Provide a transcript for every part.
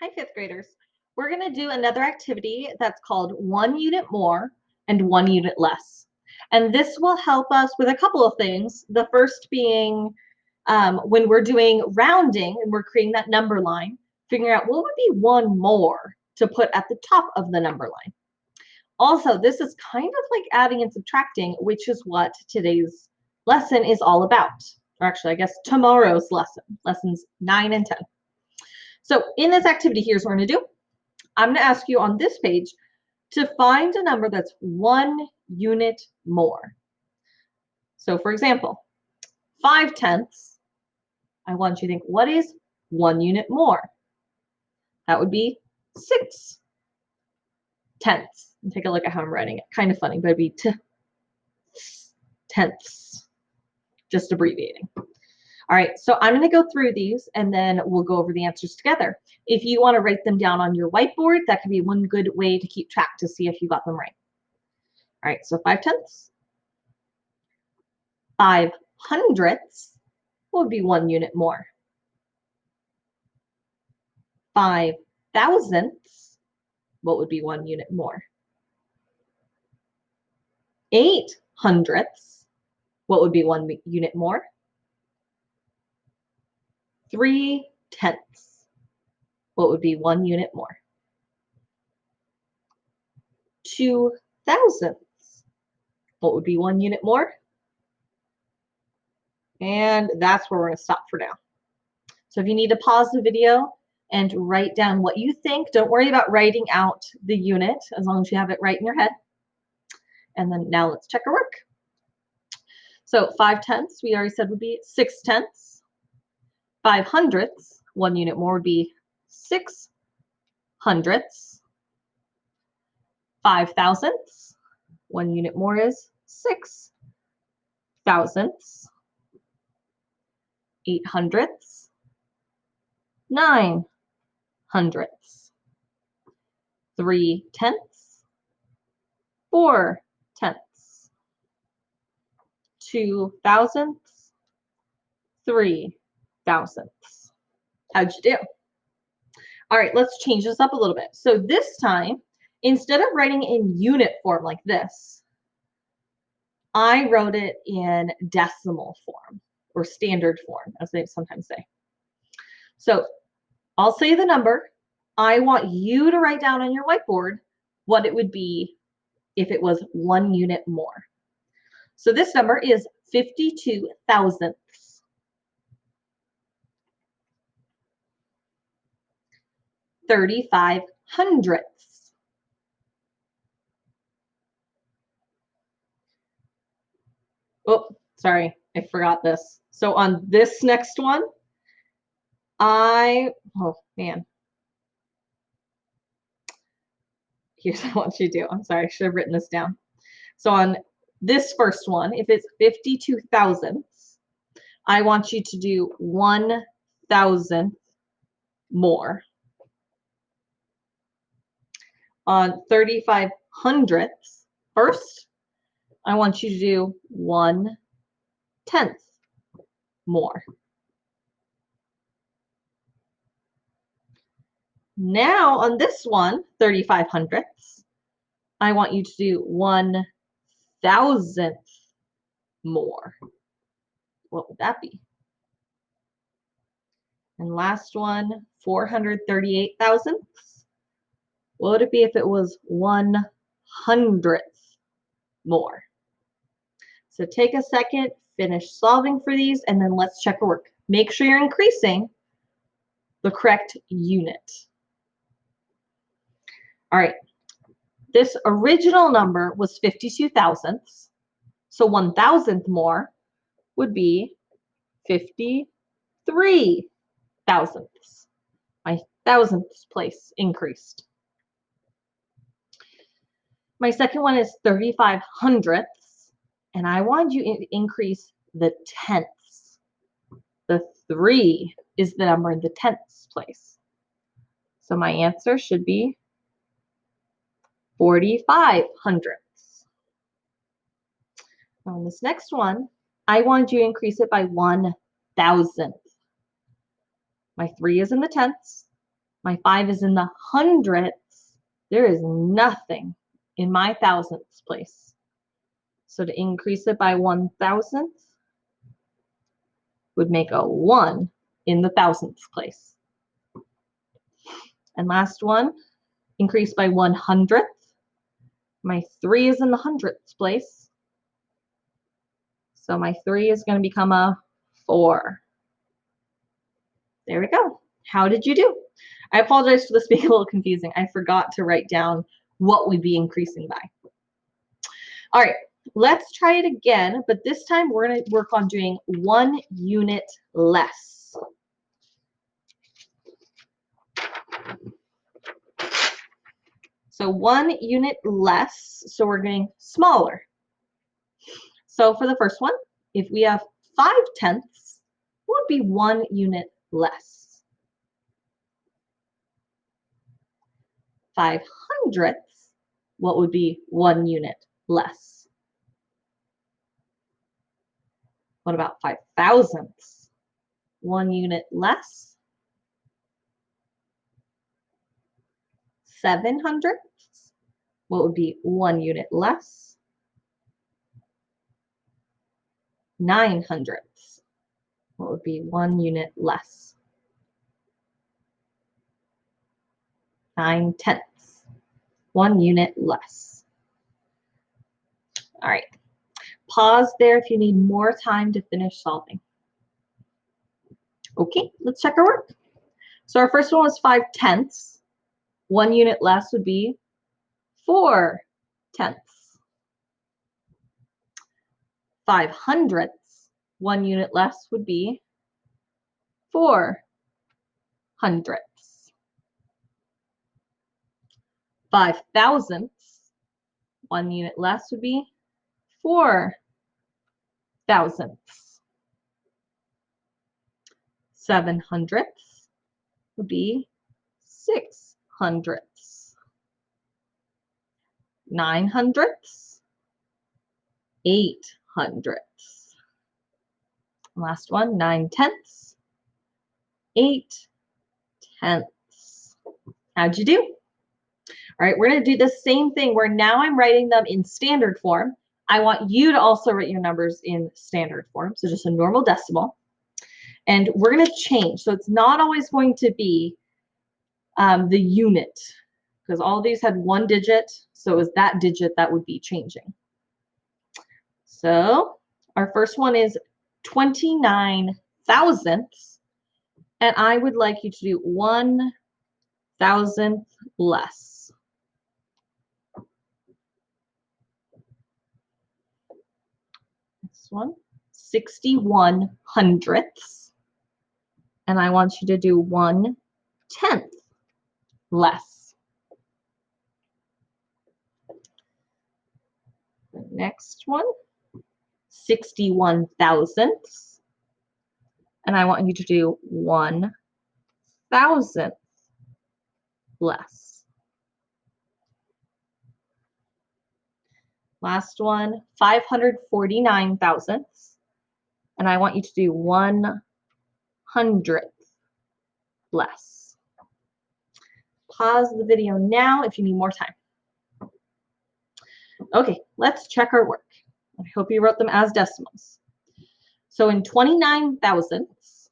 Hi, fifth graders. We're going to do another activity that's called 1 unit more and 1 unit less. And this will help us with a couple of things. The first being when we're doing rounding and we're creating that number line, figuring out what would be one more to put at the top of the number line. Also, this is kind of like adding and subtracting, which is what today's lesson is all about. Or actually, I guess tomorrow's lesson, lessons 9 and 10. So in this activity, here's what we're going to do. I'm going to ask you on this page to find a number that's 1 unit more. So for example, 5/10, I want you to think, what is 1 unit more? That would be 6/10. And take a look at how I'm writing it. Kind of funny, but it'd be tenths, just abbreviating. All right, so I'm going to go through these and then we'll go over the answers together. If you want to write them down on your whiteboard, that could be one good way to keep track to see if you got them right. All right, so 5/10. 5/100 would be 1 unit more. 5/1000, what would be 1 unit more? 8/100, what would be 1 unit more? 3/10, what would be 1 unit more? 2/1000, what would be 1 unit more? And that's where we're going to stop for now. So if you need to pause the video and write down what you think, don't worry about writing out the unit as long as you have it right in your head. And then now let's check our work. So 5/10, we already said would be 6/10. 5/100, 1 unit more would be 6/100. 5/1000, 1 unit more is 6/1000. 8/100, 9/100. 3/10, 4/10. 2/1000, 3/1000. How'd you do? All right, let's change this up a little bit. So this time, instead of writing in unit form like this, I wrote it in decimal form or standard form, as they sometimes say. So I'll say the number. I want you to write down on your whiteboard what it would be if it was 1 unit more. So this number is 52 thousandths. 35 hundredths. Oh, sorry, I forgot this. So on this next one, oh man. Here's what I want you to do. I'm sorry, I should have written this down. So on this first one, if it's 52 thousandths, I want you to do 1,000th more. On 35 hundredths, first, I want you to do 1/10 more. Now on this one, 35 hundredths, I want you to do 1,000th more. What would that be? And last one, 438 thousandths. What would it be if it was 1/100th more? So take a second, finish solving for these, and then let's check our work. Make sure you're increasing the correct unit. All right, this original number was 52 thousandths, so 1,000th more would be 53 thousandths. My thousandths place increased. My second one is 35 hundredths, and I want you to increase the tenths. The 3 is the number in the tenths place. So my answer should be 45 hundredths. On this next one, I want you to increase it by 1,000th. My 3 is in the tenths, My 5 is in the hundredths. There is nothing in my thousandths place. So to increase it by 1,000th would make a 1 in the thousandths place. And last one, increase by 100th. My 3 is in the hundredths place. So my 3 is going to become a 4. There we go. How did you do? I apologize for this being a little confusing. I forgot to write down what we'd be increasing by. All right, let's try it again, but this time we're going to work on doing 1 unit less. So 1 unit less, so we're getting smaller. So for the first one, if we have 5/10, what would be 1 unit less? 5/100, what would be 1 unit less? What about 5/1000? 1 unit less? 7/100, what would be 1 unit less? 9/100, what would be 1 unit less? 9/10, 1 unit less. All right, pause there if you need more time to finish solving. Okay, let's check our work. So our first one was 5/10. 1 unit less would be 4/10. 5/100, 1 unit less would be 4/100. 5/1000, 1 unit less would be 4/1000. 7/100 would be 6/100. 9/100, 8/100. Last one, 9/10, 8/10. How'd you do? All right, we're going to do the same thing where now I'm writing them in standard form. I want you to also write your numbers in standard form, so just a normal decimal. And we're going to change. So it's not always going to be the unit, because all of these had 1 digit. So it was that digit that would be changing. So our first one is 29 thousandths. And I would like you to do 1,000th less. This one, 61 hundredths. And I want you to do 1/10 less. The next one, 61 thousandths. And I want you to do 1,000th less. Last one, 549 thousandths. And I want you to do 1/100th less. Pause the video now if you need more time. Okay, let's check our work. I hope you wrote them as decimals. So in 29 thousandths,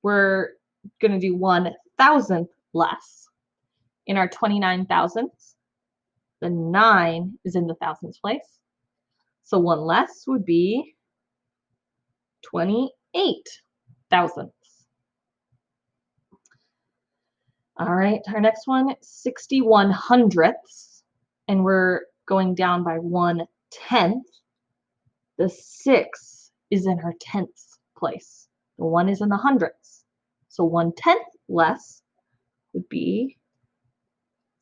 we're going to do 1,000th less. In our 29 thousandths, the 9 is in the thousandths place. So 1 less would be 28 thousandths. All right, our next one, 61 hundredths, and we're going down by 1/10. The 6 is in our tenths place. The 1 is in the hundredths. So 1/10 less would be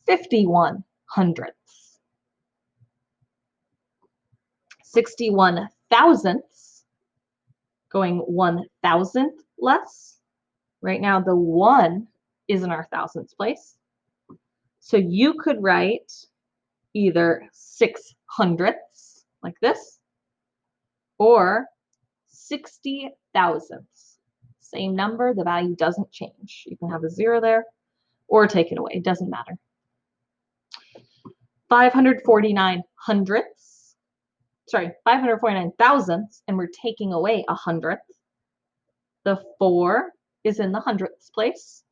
51 hundredths. 61 thousandths, going 1,000th less. Right now the 1 is in our thousandths place. So you could write either 6/100ths like this, or 60 thousandths. Same number, the value doesn't change. You can have a 0 there, or take it away. It doesn't matter. 549 hundredths. Sorry, 549 thousandths, and we're taking away a hundredth. The 4 is in the hundredths place.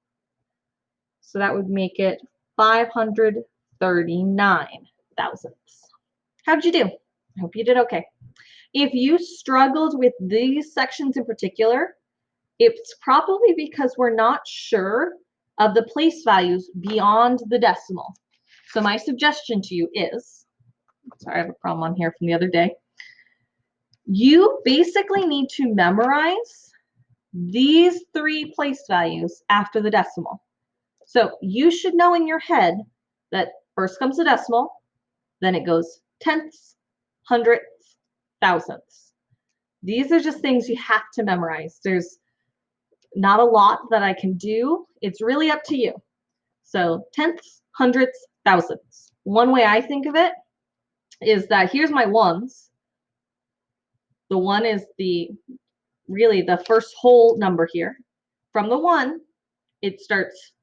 So that would make it 539 thousandths. How did you do? I hope you did okay. If you struggled with these sections in particular, it's probably because we're not sure of the place values beyond the decimal. So my suggestion to you is, sorry, I have a problem on here from the other day. You basically need to memorize these 3 place values after the decimal. So you should know in your head that first comes the decimal, then it goes tenths, hundredths, thousandths. These are just things you have to memorize. There's not a lot that I can do. It's really up to you. So tenths, hundredths, thousandths. One way I think of it is that here's my ones. The 1 is really the first whole number here. From the 1, it starts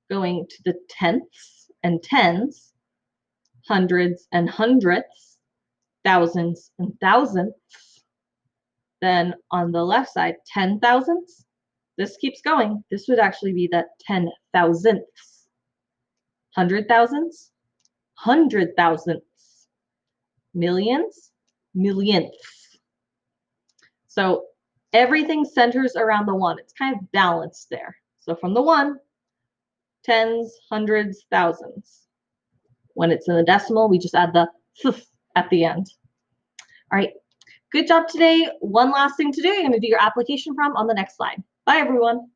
going to the tenths and tens, hundreds and hundredths, thousands and thousandths. Then on the left side, 10 thousandths. This keeps going. This would actually be the 10 thousandths. 100 thousandths, 100 thousandths. Millions, millionths. So everything centers around the 1. It's kind of balanced there. So from the 1, tens, hundreds, thousands. When it's in the decimal, we just add the th at the end. All right, good job today. One last thing to do. You're going to do your application problem on the next slide. Bye, everyone.